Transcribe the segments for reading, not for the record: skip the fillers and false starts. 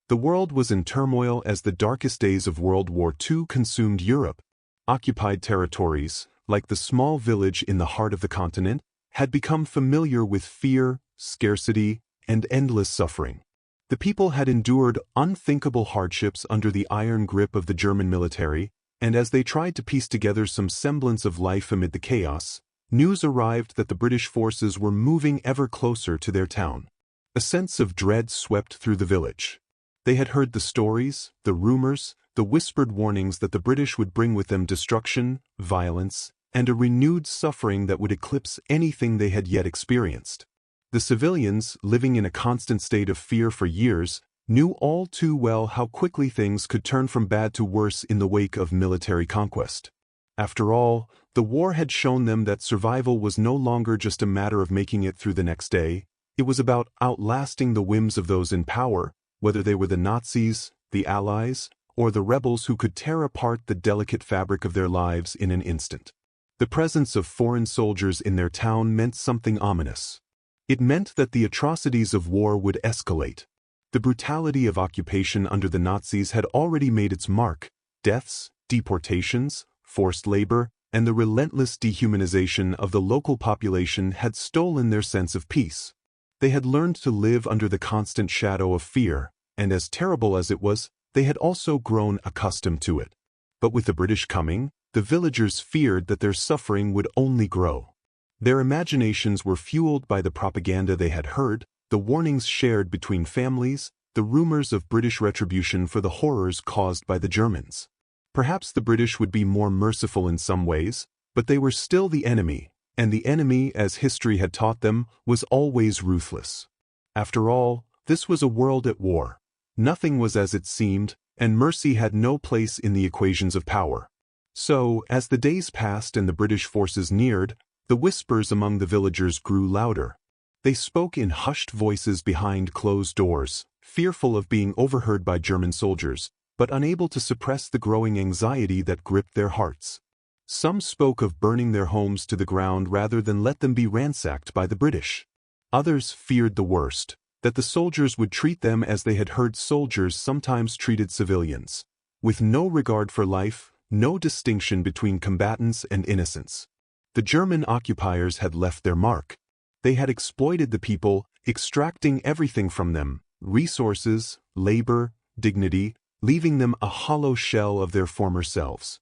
The world was in turmoil as the darkest days of World War II consumed Europe. Occupied territories, like the small village in the heart of the continent, had become familiar with fear, scarcity, and endless suffering. The people had endured unthinkable hardships under the iron grip of the German military, and as they tried to piece together some semblance of life amid the chaos, news arrived that the British forces were moving ever closer to their town. A sense of dread swept through the village. They had heard the stories, the rumors, the whispered warnings that the British would bring with them destruction, violence, and a renewed suffering that would eclipse anything they had yet experienced. The civilians, living in a constant state of fear for years, knew all too well how quickly things could turn from bad to worse in the wake of military conquest. After all, the war had shown them that survival was no longer just a matter of making it through the next day. It was about outlasting the whims of those in power, whether they were the Nazis, the Allies, or the rebels who could tear apart the delicate fabric of their lives in an instant. The presence of foreign soldiers in their town meant something ominous. It meant that the atrocities of war would escalate. The brutality of occupation under the Nazis had already made its mark. Deaths, deportations, forced labor, and the relentless dehumanization of the local population had stolen their sense of peace. They had learned to live under the constant shadow of fear, and as terrible as it was, they had also grown accustomed to it. But with the British coming, the villagers feared that their suffering would only grow. Their imaginations were fueled by the propaganda they had heard, the warnings shared between families, the rumors of British retribution for the horrors caused by the Germans. Perhaps the British would be more merciful in some ways, but they were still the enemy, and the enemy, as history had taught them, was always ruthless. After all, this was a world at war. Nothing was as it seemed, and mercy had no place in the equations of power. So, as the days passed and the British forces neared, the whispers among the villagers grew louder. They spoke in hushed voices behind closed doors, fearful of being overheard by German soldiers, but unable to suppress the growing anxiety that gripped their hearts. Some spoke of burning their homes to the ground rather than let them be ransacked by the British. Others feared the worst, that the soldiers would treat them as they had heard soldiers sometimes treated civilians, with no regard for life, no distinction between combatants and innocents. The German occupiers had left their mark. They had exploited the people, extracting everything from them, resources, labor, dignity, leaving them a hollow shell of their former selves.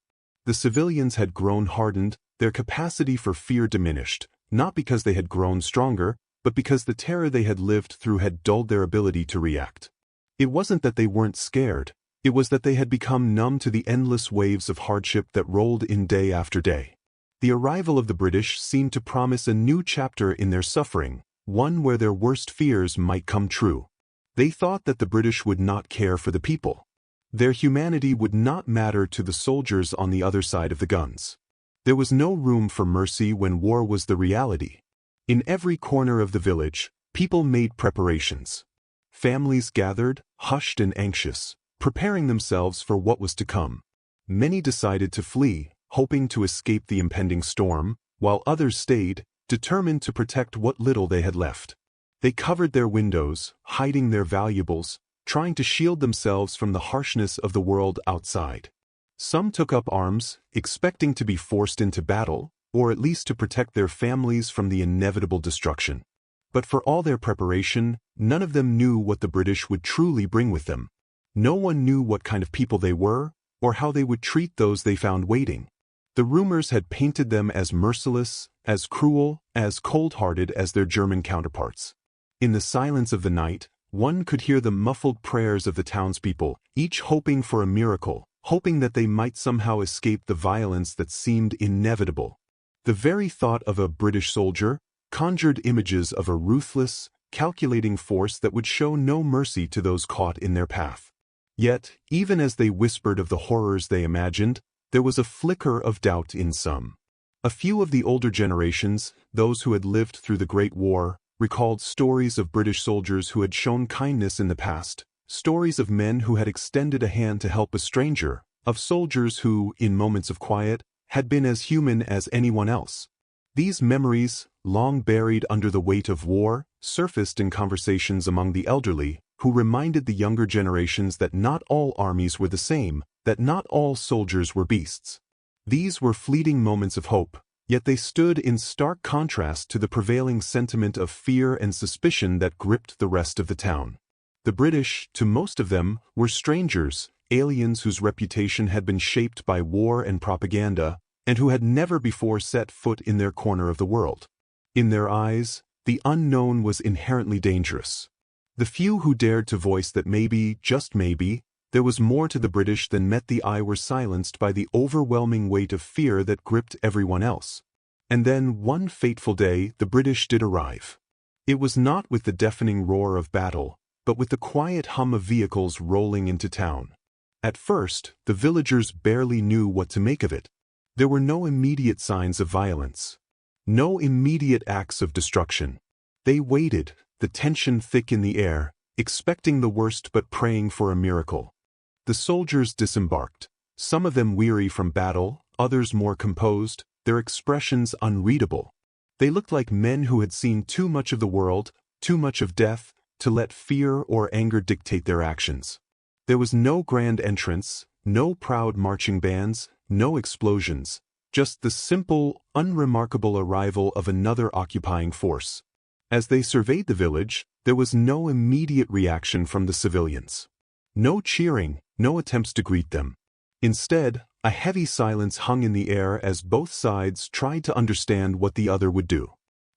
The civilians had grown hardened, their capacity for fear diminished, not because they had grown stronger, but because the terror they had lived through had dulled their ability to react. It wasn't that they weren't scared, it was that they had become numb to the endless waves of hardship that rolled in day after day. The arrival of the British seemed to promise a new chapter in their suffering, one where their worst fears might come true. They thought that the British would not care for the people. Their humanity would not matter to the soldiers on the other side of the guns. There was no room for mercy when war was the reality. In every corner of the village, people made preparations. Families gathered, hushed and anxious, preparing themselves for what was to come. Many decided to flee, hoping to escape the impending storm, while others stayed, determined to protect what little they had left. They covered their windows, hiding their valuables, trying to shield themselves from the harshness of the world outside. Some took up arms, expecting to be forced into battle, or at least to protect their families from the inevitable destruction. But for all their preparation, none of them knew what the British would truly bring with them. No one knew what kind of people they were, or how they would treat those they found waiting. The rumors had painted them as merciless, as cruel, as cold-hearted as their German counterparts. In the silence of the night, one could hear the muffled prayers of the townspeople, each hoping for a miracle, hoping that they might somehow escape the violence that seemed inevitable. The very thought of a British soldier conjured images of a ruthless, calculating force that would show no mercy to those caught in their path. Yet, even as they whispered of the horrors they imagined, there was a flicker of doubt in some. A few of the older generations, those who had lived through the Great War, recalled stories of British soldiers who had shown kindness in the past, stories of men who had extended a hand to help a stranger, of soldiers who, in moments of quiet, had been as human as anyone else. These memories, long buried under the weight of war, surfaced in conversations among the elderly, who reminded the younger generations that not all armies were the same, that not all soldiers were beasts. These were fleeting moments of hope, yet they stood in stark contrast to the prevailing sentiment of fear and suspicion that gripped the rest of the town. The British, to most of them, were strangers, aliens whose reputation had been shaped by war and propaganda, and who had never before set foot in their corner of the world. In their eyes, the unknown was inherently dangerous. The few who dared to voice that maybe, just maybe, there was more to the British than met the eye were silenced by the overwhelming weight of fear that gripped everyone else. And then, one fateful day, the British did arrive. It was not with the deafening roar of battle, but with the quiet hum of vehicles rolling into town. At first, the villagers barely knew what to make of it. There were no immediate signs of violence. No immediate acts of destruction. They waited, the tension thick in the air, expecting the worst but praying for a miracle. The soldiers disembarked, some of them weary from battle, others more composed, their expressions unreadable. They looked like men who had seen too much of the world, too much of death, to let fear or anger dictate their actions. There was no grand entrance, no proud marching bands, no explosions, just the simple, unremarkable arrival of another occupying force. As they surveyed the village, there was no immediate reaction from the civilians. No cheering, no attempts to greet them. Instead, a heavy silence hung in the air as both sides tried to understand what the other would do.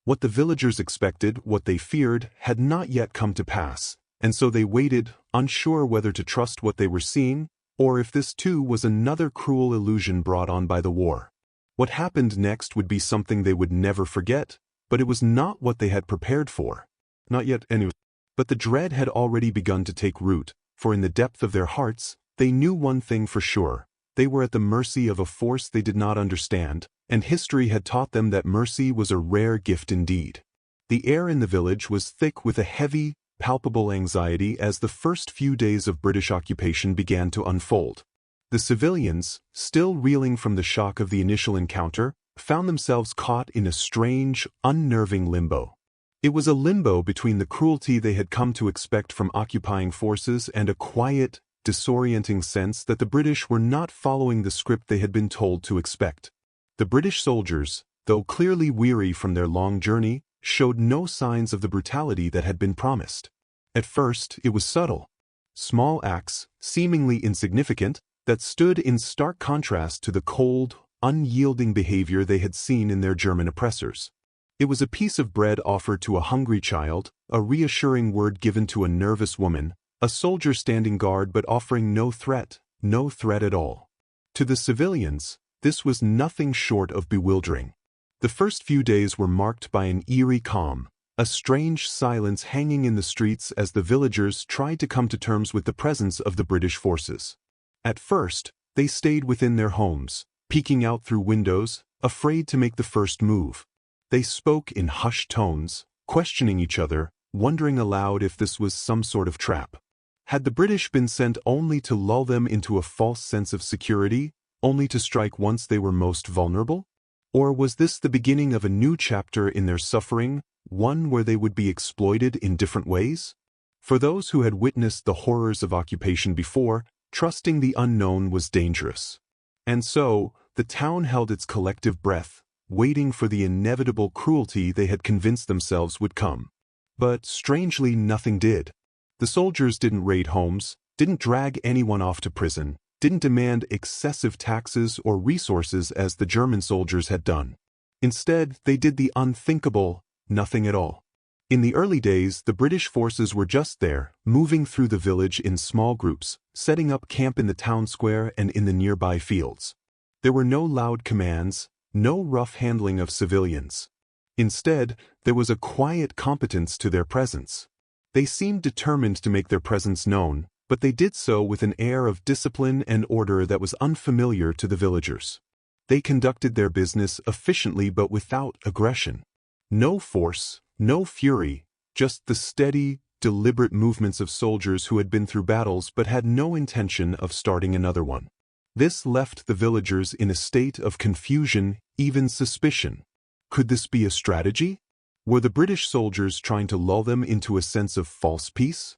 What the villagers expected, what they feared, had not yet come to pass, and so they waited, unsure whether to trust what they were seeing, or if this too was another cruel illusion brought on by the war. What happened next would be something they would never forget, but it was not what they had prepared for. Not yet anyway. But the dread had already begun to take root, for in the depth of their hearts, they knew one thing for sure. They were at the mercy of a force they did not understand, and history had taught them that mercy was a rare gift indeed. The air in the village was thick with a heavy, palpable anxiety as the first few days of British occupation began to unfold. The civilians, still reeling from the shock of the initial encounter, found themselves caught in a strange, unnerving limbo. It was a limbo between the cruelty they had come to expect from occupying forces and a quiet, disorienting sense that the British were not following the script they had been told to expect. The British soldiers, though clearly weary from their long journey, showed no signs of the brutality that had been promised. At first, it was subtle. Small acts, seemingly insignificant, that stood in stark contrast to the cold, unyielding behavior they had seen in their German oppressors. It was a piece of bread offered to a hungry child, a reassuring word given to a nervous woman, a soldier standing guard but offering no threat at all. To the civilians, this was nothing short of bewildering. The first few days were marked by an eerie calm, a strange silence hanging in the streets as the villagers tried to come to terms with the presence of the British forces. At first, they stayed within their homes, peeking out through windows, afraid to make the first move. They spoke in hushed tones, questioning each other, wondering aloud if this was some sort of trap. Had the British been sent only to lull them into a false sense of security, only to strike once they were most vulnerable? Or was this the beginning of a new chapter in their suffering, one where they would be exploited in different ways? For those who had witnessed the horrors of occupation before, trusting the unknown was dangerous. And so, the town held its collective breath, waiting for the inevitable cruelty they had convinced themselves would come. But strangely, nothing did. The soldiers didn't raid homes, didn't drag anyone off to prison, didn't demand excessive taxes or resources as the German soldiers had done. Instead, they did the unthinkable, nothing at all. In the early days, the British forces were just there, moving through the village in small groups, setting up camp in the town square and in the nearby fields. There were no loud commands, no rough handling of civilians. Instead, there was a quiet competence to their presence. They seemed determined to make their presence known, but they did so with an air of discipline and order that was unfamiliar to the villagers. They conducted their business efficiently but without aggression. No force, no fury, just the steady, deliberate movements of soldiers who had been through battles but had no intention of starting another one. This left the villagers in a state of confusion, even suspicion. Could this be a strategy? Were the British soldiers trying to lull them into a sense of false peace?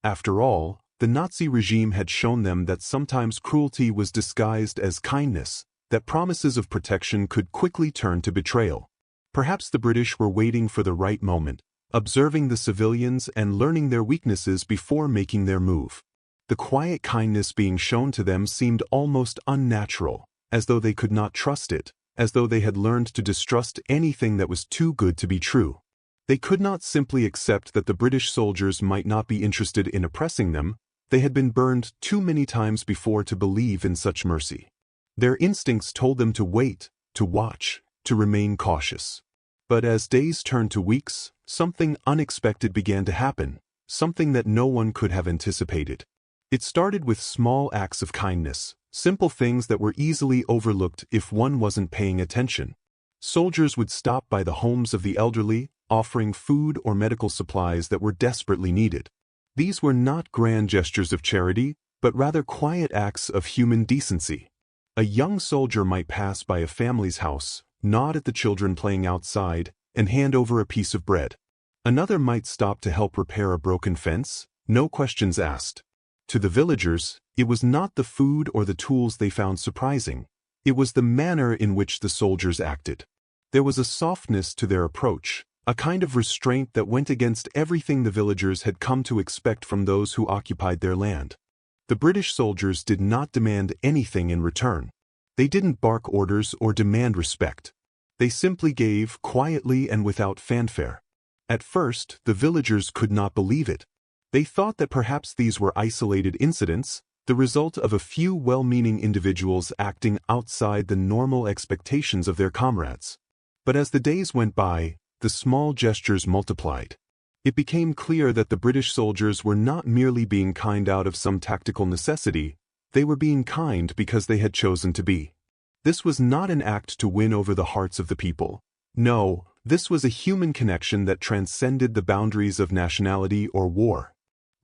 After all, the Nazi regime had shown them that sometimes cruelty was disguised as kindness, that promises of protection could quickly turn to betrayal. Perhaps the British were waiting for the right moment, observing the civilians and learning their weaknesses before making their move. The quiet kindness being shown to them seemed almost unnatural, as though they could not trust it, as though they had learned to distrust anything that was too good to be true. They could not simply accept that the British soldiers might not be interested in oppressing them. They had been burned too many times before to believe in such mercy. Their instincts told them to wait, to watch, to remain cautious. But as days turned to weeks, something unexpected began to happen, something that no one could have anticipated. It started with small acts of kindness, simple things that were easily overlooked if one wasn't paying attention. Soldiers would stop by the homes of the elderly, offering food or medical supplies that were desperately needed. These were not grand gestures of charity, but rather quiet acts of human decency. A young soldier might pass by a family's house, nod at the children playing outside, and hand over a piece of bread. Another might stop to help repair a broken fence, no questions asked. To the villagers, it was not the food or the tools they found surprising. It was the manner in which the soldiers acted. There was a softness to their approach, a kind of restraint that went against everything the villagers had come to expect from those who occupied their land. The British soldiers did not demand anything in return. They didn't bark orders or demand respect. They simply gave, quietly and without fanfare. At first, the villagers could not believe it. They thought that perhaps these were isolated incidents, the result of a few well-meaning individuals acting outside the normal expectations of their comrades. But as the days went by, the small gestures multiplied. It became clear that the British soldiers were not merely being kind out of some tactical necessity, they were being kind because they had chosen to be. This was not an act to win over the hearts of the people. No, this was a human connection that transcended the boundaries of nationality or war.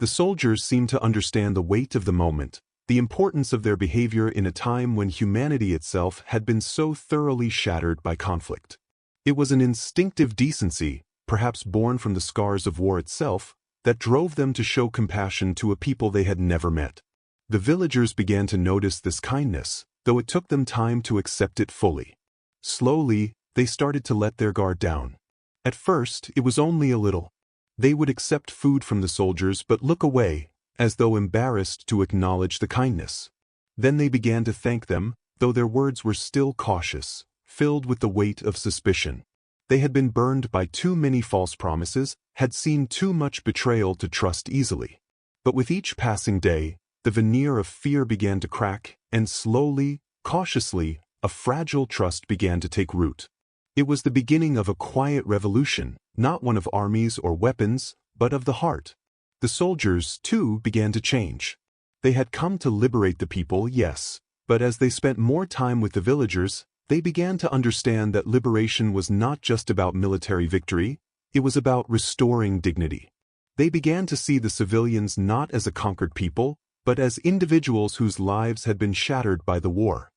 The soldiers seemed to understand the weight of the moment, the importance of their behavior in a time when humanity itself had been so thoroughly shattered by conflict. It was an instinctive decency, perhaps born from the scars of war itself, that drove them to show compassion to a people they had never met. The villagers began to notice this kindness, though it took them time to accept it fully. Slowly, they started to let their guard down. At first, it was only a little. They would accept food from the soldiers but look away, as though embarrassed to acknowledge the kindness. Then they began to thank them, though their words were still cautious, filled with the weight of suspicion. They had been burned by too many false promises, had seen too much betrayal to trust easily. But with each passing day, the veneer of fear began to crack, and slowly, cautiously, a fragile trust began to take root. It was the beginning of a quiet revolution, not one of armies or weapons, but of the heart. The soldiers, too, began to change. They had come to liberate the people, yes, but as they spent more time with the villagers, they began to understand that liberation was not just about military victory, it was about restoring dignity. They began to see the civilians not as a conquered people, but as individuals whose lives had been shattered by the war.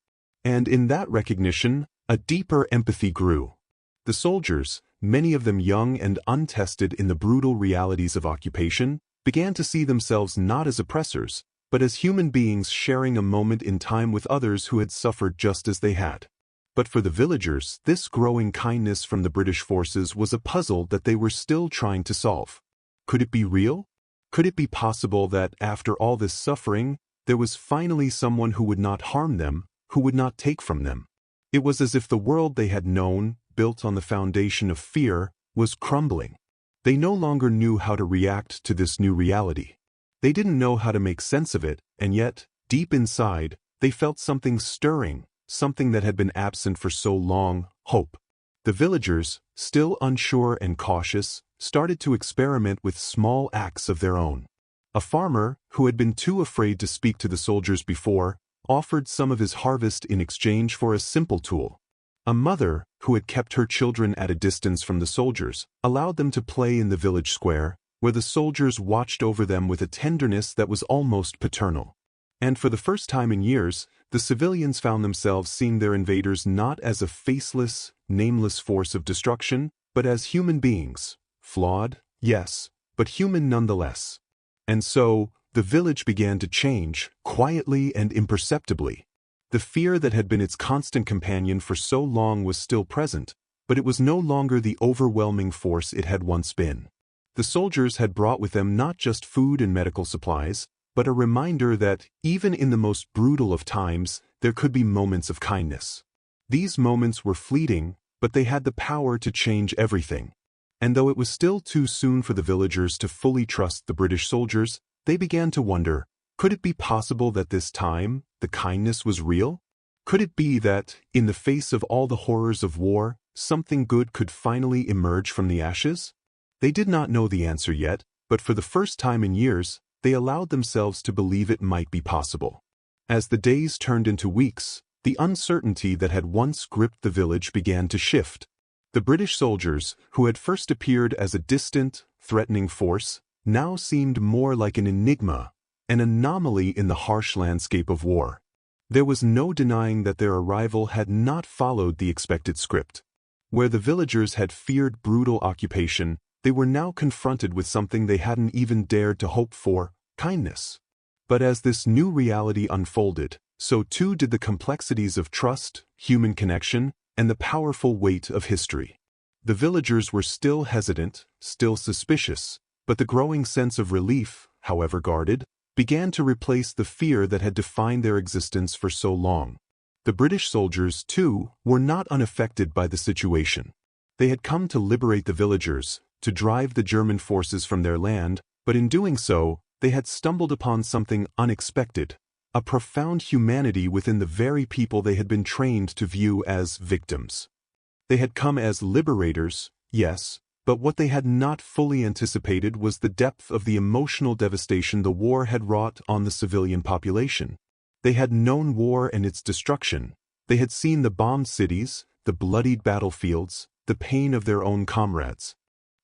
And in that recognition, a deeper empathy grew. The soldiers, many of them young and untested in the brutal realities of occupation, began to see themselves not as oppressors, but as human beings sharing a moment in time with others who had suffered just as they had. But for the villagers, this growing kindness from the British forces was a puzzle that they were still trying to solve. Could it be real? Could it be possible that, after all this suffering, there was finally someone who would not harm them, who would not take from them? It was as if the world they had known, built on the foundation of fear, was crumbling. They no longer knew how to react to this new reality. They didn't know how to make sense of it, and yet, deep inside, they felt something stirring, something that had been absent for so long: hope. The villagers, still unsure and cautious, started to experiment with small acts of their own. A farmer, who had been too afraid to speak to the soldiers before, offered some of his harvest in exchange for a simple tool. A mother, who had kept her children at a distance from the soldiers, allowed them to play in the village square, where the soldiers watched over them with a tenderness that was almost paternal. And for the first time in years, the civilians found themselves seeing their invaders not as a faceless, nameless force of destruction, but as human beings, flawed, yes, but human nonetheless. And so, the village began to change, quietly and imperceptibly. The fear that had been its constant companion for so long was still present, but it was no longer the overwhelming force it had once been. The soldiers had brought with them not just food and medical supplies, but a reminder that, even in the most brutal of times, there could be moments of kindness. These moments were fleeting, but they had the power to change everything. And though it was still too soon for the villagers to fully trust the British soldiers, they began to wonder, could it be possible that this time, the kindness was real? Could it be that, in the face of all the horrors of war, something good could finally emerge from the ashes? They did not know the answer yet, but for the first time in years, they allowed themselves to believe it might be possible. As the days turned into weeks, the uncertainty that had once gripped the village began to shift. The British soldiers, who had first appeared as a distant, threatening force, now seemed more like an enigma, an anomaly in the harsh landscape of war. There was no denying that their arrival had not followed the expected script. Where the villagers had feared brutal occupation, they were now confronted with something they hadn't even dared to hope for: kindness. But as this new reality unfolded, so too did the complexities of trust, human connection, and the powerful weight of history. The villagers were still hesitant, still suspicious, but the growing sense of relief, however guarded, began to replace the fear that had defined their existence for so long. The British soldiers, too, were not unaffected by the situation. They had come to liberate the villagers, to drive the German forces from their land, but in doing so, they had stumbled upon something unexpected: a profound humanity within the very people they had been trained to view as victims. They had come as liberators, yes, but what they had not fully anticipated was the depth of the emotional devastation the war had wrought on the civilian population. They had known war and its destruction. They had seen the bombed cities, the bloodied battlefields, the pain of their own comrades.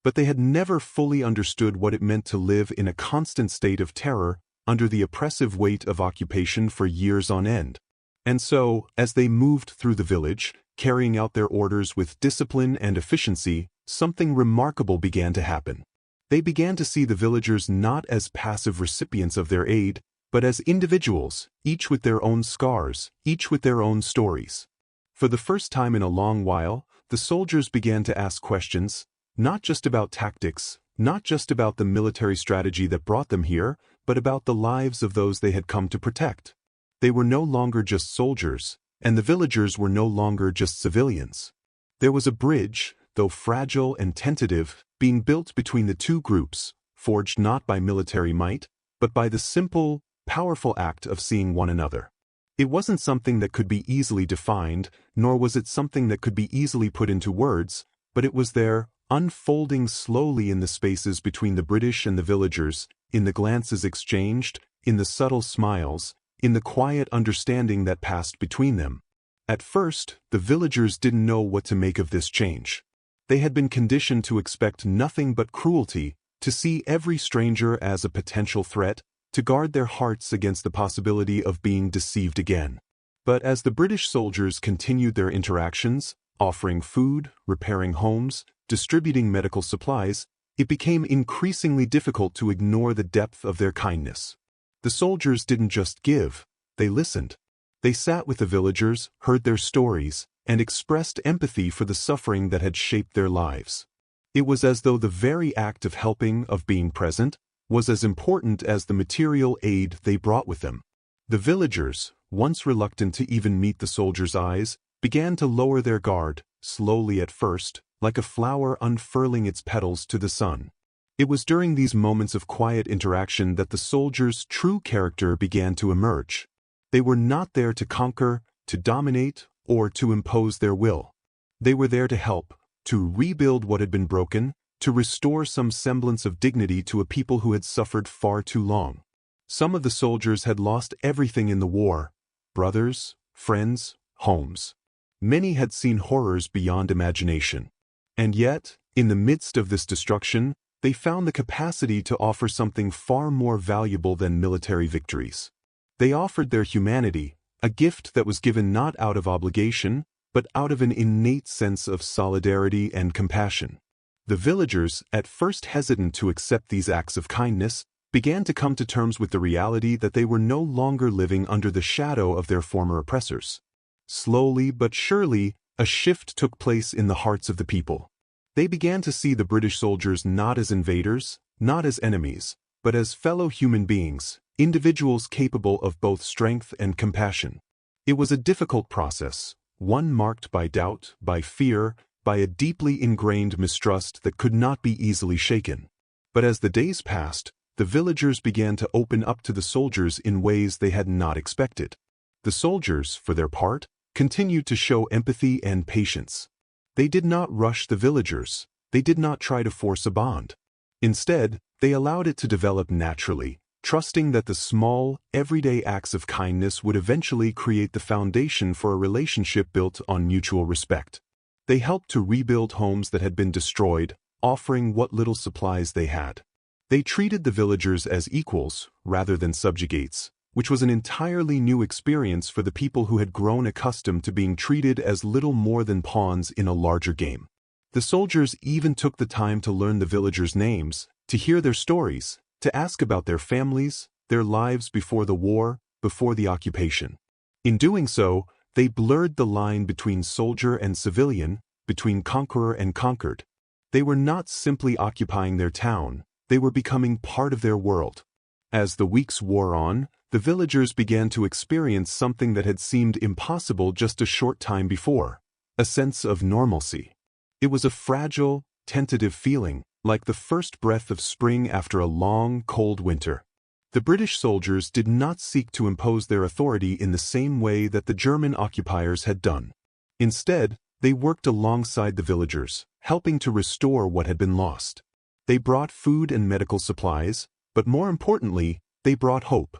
But they had never fully understood what it meant to live in a constant state of terror under the oppressive weight of occupation for years on end. And so, as they moved through the village, carrying out their orders with discipline and efficiency, something remarkable began to happen. They began to see the villagers not as passive recipients of their aid, but as individuals, each with their own scars, each with their own stories. For the first time in a long while, the soldiers began to ask questions, not just about tactics, not just about the military strategy that brought them here, but about the lives of those they had come to protect. They were no longer just soldiers, and the villagers were no longer just civilians. There was a bridge, though fragile and tentative, being built between the two groups, forged not by military might, but by the simple, powerful act of seeing one another. It wasn't something that could be easily defined, nor was it something that could be easily put into words, but it was there, unfolding slowly in the spaces between the British and the villagers, in the glances exchanged, in the subtle smiles, in the quiet understanding that passed between them. At first, the villagers didn't know what to make of this change. They had been conditioned to expect nothing but cruelty, to see every stranger as a potential threat, to guard their hearts against the possibility of being deceived again. But as the British soldiers continued their interactions, offering food, repairing homes, distributing medical supplies, it became increasingly difficult to ignore the depth of their kindness. The soldiers didn't just give, they listened. They sat with the villagers, heard their stories, and expressed empathy for the suffering that had shaped their lives. It was as though the very act of helping, of being present, was as important as the material aid they brought with them. The villagers, once reluctant to even meet the soldiers' eyes, began to lower their guard, slowly at first, like a flower unfurling its petals to the sun. It was during these moments of quiet interaction that the soldiers' true character began to emerge. They were not there to conquer, to dominate, or to impose their will. They were there to help, to rebuild what had been broken, to restore some semblance of dignity to a people who had suffered far too long. Some of the soldiers had lost everything in the war: brothers, friends, homes. Many had seen horrors beyond imagination. And yet, in the midst of this destruction, they found the capacity to offer something far more valuable than military victories. They offered their humanity, a gift that was given not out of obligation, but out of an innate sense of solidarity and compassion. The villagers, at first hesitant to accept these acts of kindness, began to come to terms with the reality that they were no longer living under the shadow of their former oppressors. Slowly but surely, a shift took place in the hearts of the people. They began to see the British soldiers not as invaders, not as enemies, but as fellow human beings, individuals capable of both strength and compassion. It was a difficult process, one marked by doubt, by fear, by a deeply ingrained mistrust that could not be easily shaken. But as the days passed, the villagers began to open up to the soldiers in ways they had not expected. The soldiers, for their part, continued to show empathy and patience. They did not rush the villagers, they did not try to force a bond. Instead, they allowed it to develop naturally, trusting that the small, everyday acts of kindness would eventually create the foundation for a relationship built on mutual respect. They helped to rebuild homes that had been destroyed, offering what little supplies they had. They treated the villagers as equals, rather than subjugates, which was an entirely new experience for the people who had grown accustomed to being treated as little more than pawns in a larger game. The soldiers even took the time to learn the villagers' names, to hear their stories, to ask about their families, their lives before the war, before the occupation. In doing so, they blurred the line between soldier and civilian, between conqueror and conquered. They were not simply occupying their town, they were becoming part of their world. As the weeks wore on, the villagers began to experience something that had seemed impossible just a short time before, a sense of normalcy. It was a fragile, tentative feeling, like the first breath of spring after a long, cold winter. The British soldiers did not seek to impose their authority in the same way that the German occupiers had done. Instead, they worked alongside the villagers, helping to restore what had been lost. They brought food and medical supplies, but more importantly, they brought hope.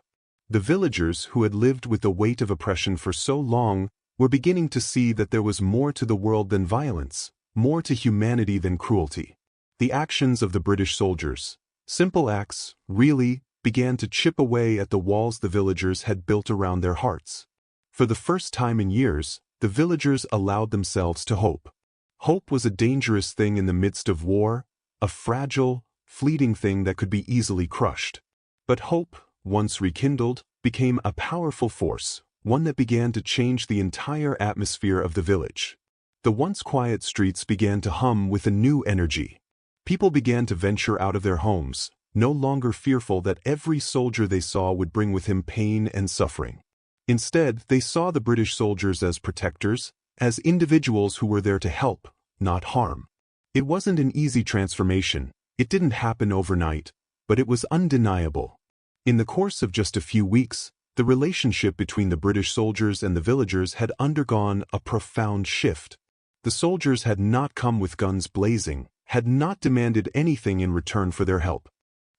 The villagers who had lived with the weight of oppression for so long were beginning to see that there was more to the world than violence, more to humanity than cruelty. The actions of the British soldiers, simple acts, really, began to chip away at the walls the villagers had built around their hearts. For the first time in years, the villagers allowed themselves to hope. Hope was a dangerous thing in the midst of war, a fragile, fleeting thing that could be easily crushed. But hope, once rekindled, became a powerful force, one that began to change the entire atmosphere of the village. The once quiet streets began to hum with a new energy. People began to venture out of their homes, no longer fearful that every soldier they saw would bring with him pain and suffering. Instead, they saw the British soldiers as protectors, as individuals who were there to help, not harm. It wasn't an easy transformation, it didn't happen overnight, but it was undeniable. In the course of just a few weeks, the relationship between the British soldiers and the villagers had undergone a profound shift. The soldiers had not come with guns blazing, had not demanded anything in return for their help.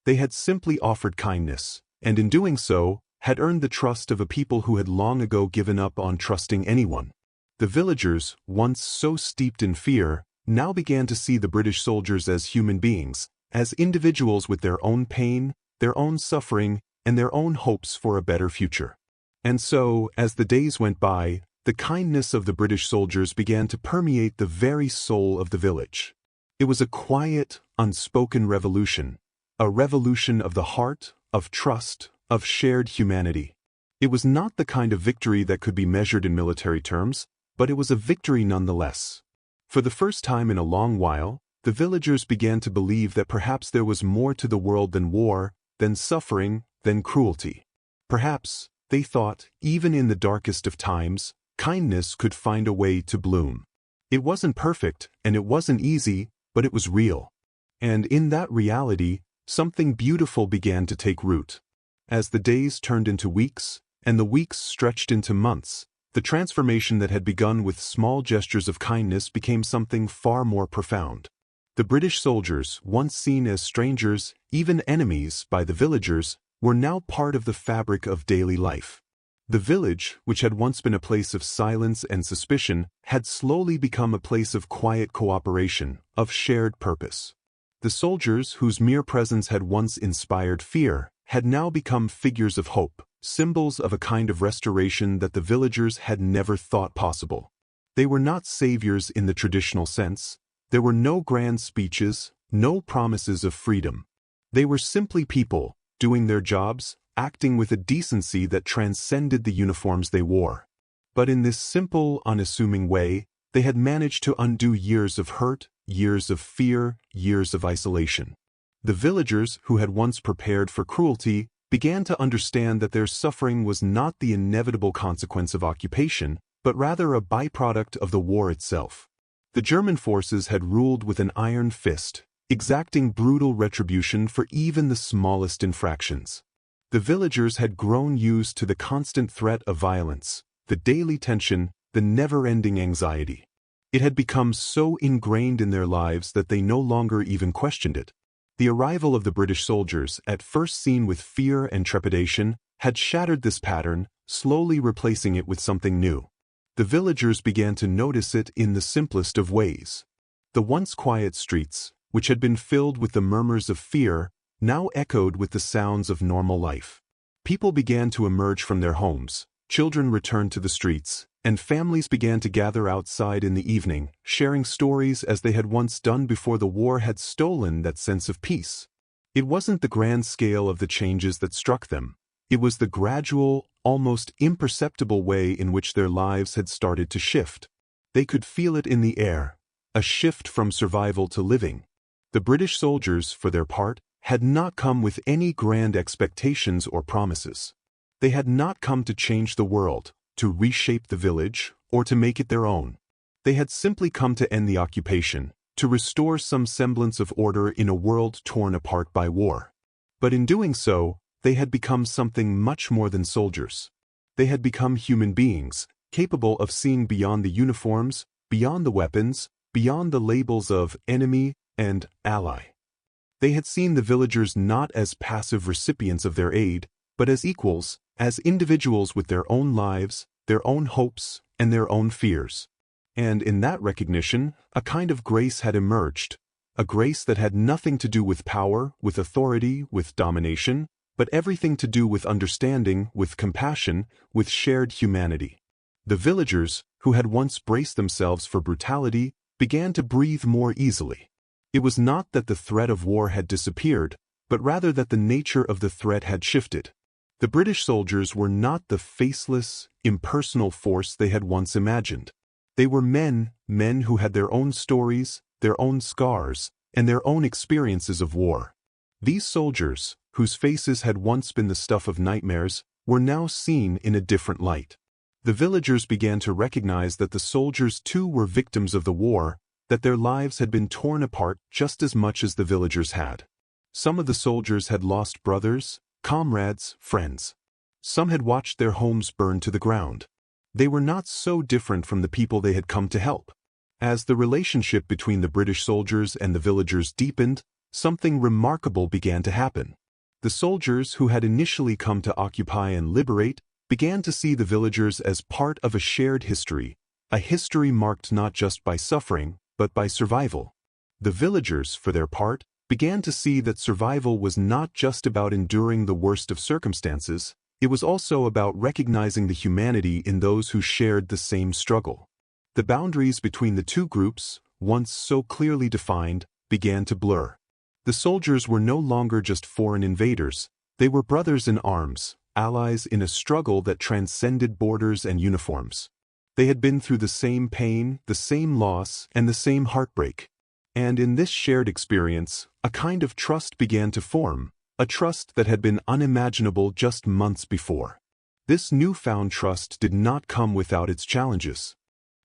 They had simply offered kindness, and in doing so, had earned the trust of a people who had long ago given up on trusting anyone. The villagers, once so steeped in fear, now began to see the British soldiers as human beings, as individuals with their own pain, their own suffering, and their own hopes for a better future. And so, as the days went by, the kindness of the British soldiers began to permeate the very soul of the village. It was a quiet, unspoken revolution, a revolution of the heart, of trust, of shared humanity. It was not the kind of victory that could be measured in military terms, but it was a victory nonetheless. For the first time in a long while, the villagers began to believe that perhaps there was more to the world than war, than suffering, than cruelty. Perhaps, they thought, even in the darkest of times, kindness could find a way to bloom. It wasn't perfect, and it wasn't easy, but it was real. And in that reality, something beautiful began to take root. As the days turned into weeks, and the weeks stretched into months, the transformation that had begun with small gestures of kindness became something far more profound. The British soldiers, once seen as strangers, even enemies, by the villagers, were now part of the fabric of daily life. The village, which had once been a place of silence and suspicion, had slowly become a place of quiet cooperation, of shared purpose. The soldiers, whose mere presence had once inspired fear, had now become figures of hope, symbols of a kind of restoration that the villagers had never thought possible. They were not saviors in the traditional sense. There were no grand speeches, no promises of freedom. They were simply people, doing their jobs, acting with a decency that transcended the uniforms they wore. But in this simple, unassuming way, they had managed to undo years of hurt, years of fear, years of isolation. The villagers who had once prepared for cruelty began to understand that their suffering was not the inevitable consequence of occupation, but rather a byproduct of the war itself. The German forces had ruled with an iron fist, exacting brutal retribution for even the smallest infractions. The villagers had grown used to the constant threat of violence, the daily tension, the never-ending anxiety. It had become so ingrained in their lives that they no longer even questioned it. The arrival of the British soldiers, at first seen with fear and trepidation, had shattered this pattern, slowly replacing it with something new. The villagers began to notice it in the simplest of ways. The once quiet streets, which had been filled with the murmurs of fear, now echoed with the sounds of normal life. People began to emerge from their homes, children returned to the streets, and families began to gather outside in the evening, sharing stories as they had once done before the war had stolen that sense of peace. It wasn't the grand scale of the changes that struck them. It was the gradual, almost imperceptible way in which their lives had started to shift. They could feel it in the air, a shift from survival to living. The British soldiers, for their part, had not come with any grand expectations or promises. They had not come to change the world, to reshape the village, or to make it their own. They had simply come to end the occupation, to restore some semblance of order in a world torn apart by war. But in doing so, they had become something much more than soldiers. They had become human beings, capable of seeing beyond the uniforms, beyond the weapons, beyond the labels of enemy and ally. They had seen the villagers not as passive recipients of their aid, but as equals, as individuals with their own lives, their own hopes, and their own fears. And in that recognition, a kind of grace had emerged, a grace that had nothing to do with power, with authority, with domination, but everything to do with understanding, with compassion, with shared humanity. The villagers, who had once braced themselves for brutality, began to breathe more easily. It was not that the threat of war had disappeared, but rather that the nature of the threat had shifted. The British soldiers were not the faceless, impersonal force they had once imagined. They were men who had their own stories, their own scars, and their own experiences of war. These soldiers, whose faces had once been the stuff of nightmares, were now seen in a different light. The villagers began to recognize that the soldiers too were victims of the war, that their lives had been torn apart just as much as the villagers had. Some of the soldiers had lost brothers, comrades, friends. Some had watched their homes burn to the ground. They were not so different from the people they had come to help. As the relationship between the British soldiers and the villagers deepened, something remarkable began to happen. The soldiers who had initially come to occupy and liberate began to see the villagers as part of a shared history, a history marked not just by suffering, but by survival. The villagers, for their part, began to see that survival was not just about enduring the worst of circumstances, it was also about recognizing the humanity in those who shared the same struggle. The boundaries between the two groups, once so clearly defined, began to blur. The soldiers were no longer just foreign invaders, they were brothers in arms, allies in a struggle that transcended borders and uniforms. They had been through the same pain, the same loss, and the same heartbreak. And in this shared experience, a kind of trust began to form, a trust that had been unimaginable just months before. This newfound trust did not come without its challenges.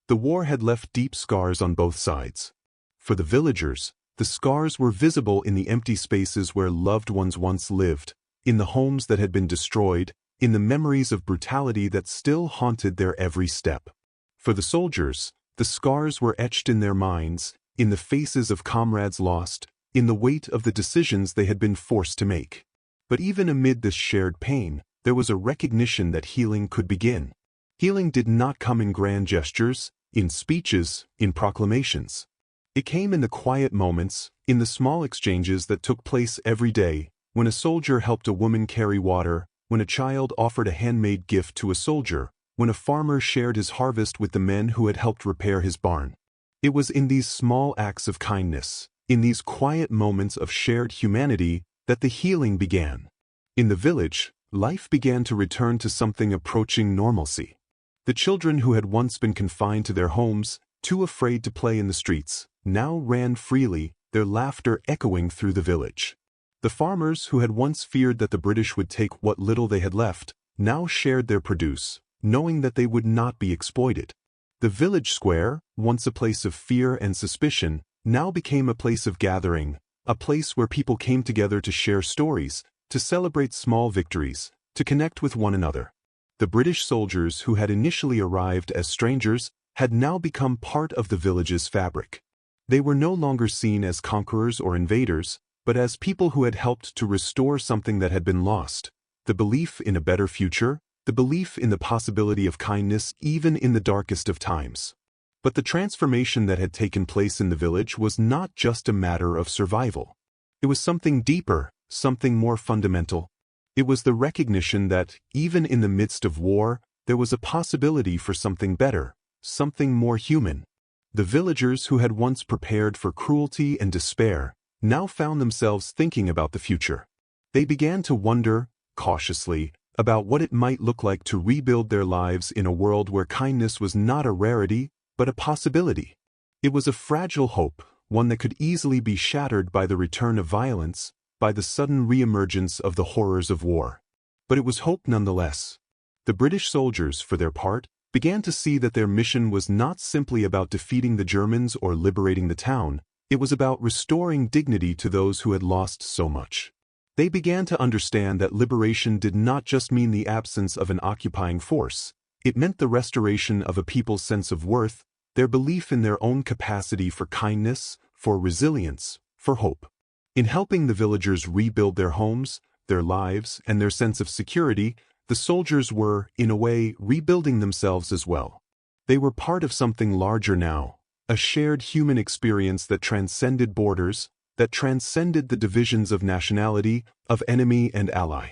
The war had left deep scars on both sides. For the villagers, the scars were visible in the empty spaces where loved ones once lived, in the homes that had been destroyed, in the memories of brutality that still haunted their every step. For the soldiers, the scars were etched in their minds, in the faces of comrades lost, in the weight of the decisions they had been forced to make. But even amid this shared pain, there was a recognition that healing could begin. Healing did not come in grand gestures, in speeches, in proclamations. It came in the quiet moments, in the small exchanges that took place every day, when a soldier helped a woman carry water, when a child offered a handmade gift to a soldier, when a farmer shared his harvest with the men who had helped repair his barn. It was in these small acts of kindness, in these quiet moments of shared humanity, that the healing began. In the village, life began to return to something approaching normalcy. The children who had once been confined to their homes, too afraid to play in the streets, now ran freely, their laughter echoing through the village. The farmers who had once feared that the British would take what little they had left, now shared their produce, knowing that they would not be exploited. The village square, once a place of fear and suspicion, now became a place of gathering, a place where people came together to share stories, to celebrate small victories, to connect with one another. The British soldiers who had initially arrived as strangers had now become part of the village's fabric. They were no longer seen as conquerors or invaders, but as people who had helped to restore something that had been lost: the belief in a better future, the belief in the possibility of kindness even in the darkest of times. But the transformation that had taken place in the village was not just a matter of survival. It was something deeper, something more fundamental. It was the recognition that, even in the midst of war, there was a possibility for something better, something more human. The villagers who had once prepared for cruelty and despair now found themselves thinking about the future. They began to wonder, cautiously, about what it might look like to rebuild their lives in a world where kindness was not a rarity, but a possibility. It was a fragile hope, one that could easily be shattered by the return of violence, by the sudden re-emergence of the horrors of war. But it was hope nonetheless. The British soldiers, for their part, began to see that their mission was not simply about defeating the Germans or liberating the town. It was about restoring dignity to those who had lost so much. They began to understand that liberation did not just mean the absence of an occupying force. It meant the restoration of a people's sense of worth, their belief in their own capacity for kindness, for resilience, for hope. In helping the villagers rebuild their homes, their lives, and their sense of security, the soldiers were, in a way, rebuilding themselves as well. They were part of something larger now, a shared human experience that transcended borders, that transcended the divisions of nationality, of enemy and ally.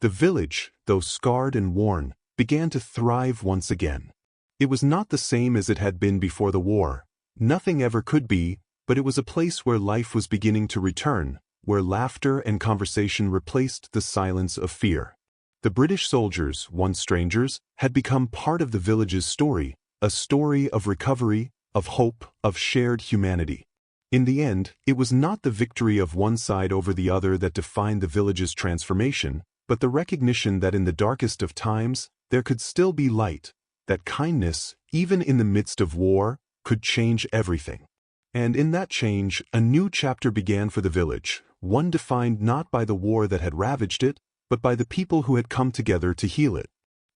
The village, though scarred and worn, began to thrive once again. It was not the same as it had been before the war. Nothing ever could be, but it was a place where life was beginning to return, where laughter and conversation replaced the silence of fear. The British soldiers, once strangers, had become part of the village's story, a story of recovery, of hope, of shared humanity. In the end, it was not the victory of one side over the other that defined the village's transformation, but the recognition that in the darkest of times, there could still be light, that kindness, even in the midst of war, could change everything. And in that change, a new chapter began for the village, one defined not by the war that had ravaged it, but by the people who had come together to heal it.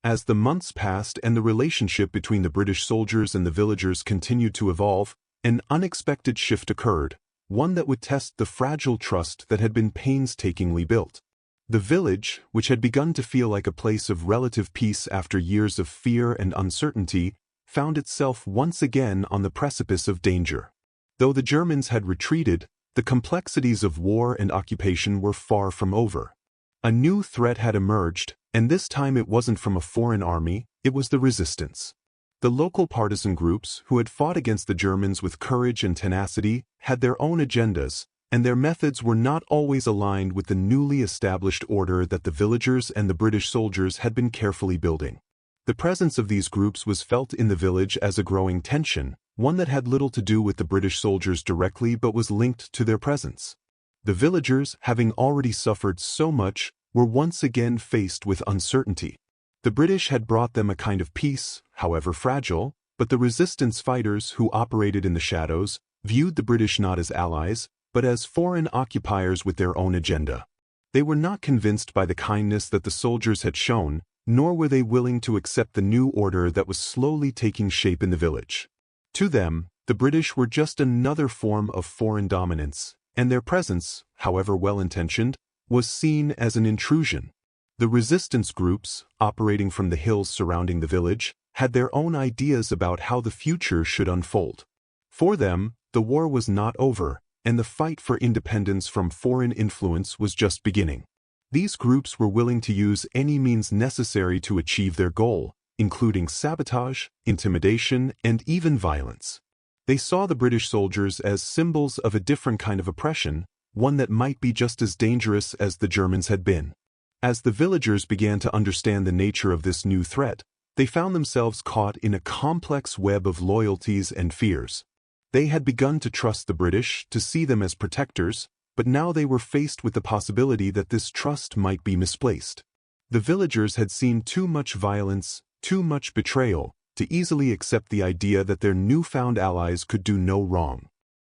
As the months passed and the relationship between the British soldiers and the villagers continued to evolve, an unexpected shift occurred, one that would test the fragile trust that had been painstakingly built. The village, which had begun to feel like a place of relative peace after years of fear and uncertainty, found itself once again on the precipice of danger. Though the Germans had retreated, the complexities of war and occupation were far from over. A new threat had emerged, and this time it wasn't from a foreign army, it was the resistance. The local partisan groups, who had fought against the Germans with courage and tenacity, had their own agendas, and their methods were not always aligned with the newly established order that the villagers and the British soldiers had been carefully building. The presence of these groups was felt in the village as a growing tension, one that had little to do with the British soldiers directly but was linked to their presence. The villagers, having already suffered so much, were once again faced with uncertainty. The British had brought them a kind of peace, however fragile, but the resistance fighters who operated in the shadows viewed the British not as allies, but as foreign occupiers with their own agenda. They were not convinced by the kindness that the soldiers had shown, nor were they willing to accept the new order that was slowly taking shape in the village. To them, the British were just another form of foreign dominance, and their presence, however well-intentioned, was seen as an intrusion. The resistance groups, operating from the hills surrounding the village, had their own ideas about how the future should unfold. For them, the war was not over, and the fight for independence from foreign influence was just beginning. These groups were willing to use any means necessary to achieve their goal, including sabotage, intimidation, and even violence. They saw the British soldiers as symbols of a different kind of oppression, one that might be just as dangerous as the Germans had been. As the villagers began to understand the nature of this new threat, they found themselves caught in a complex web of loyalties and fears. They had begun to trust the British, to see them as protectors, but now they were faced with the possibility that this trust might be misplaced. The villagers had seen too much violence, too much betrayal, to easily accept the idea that their newfound allies could do no wrong.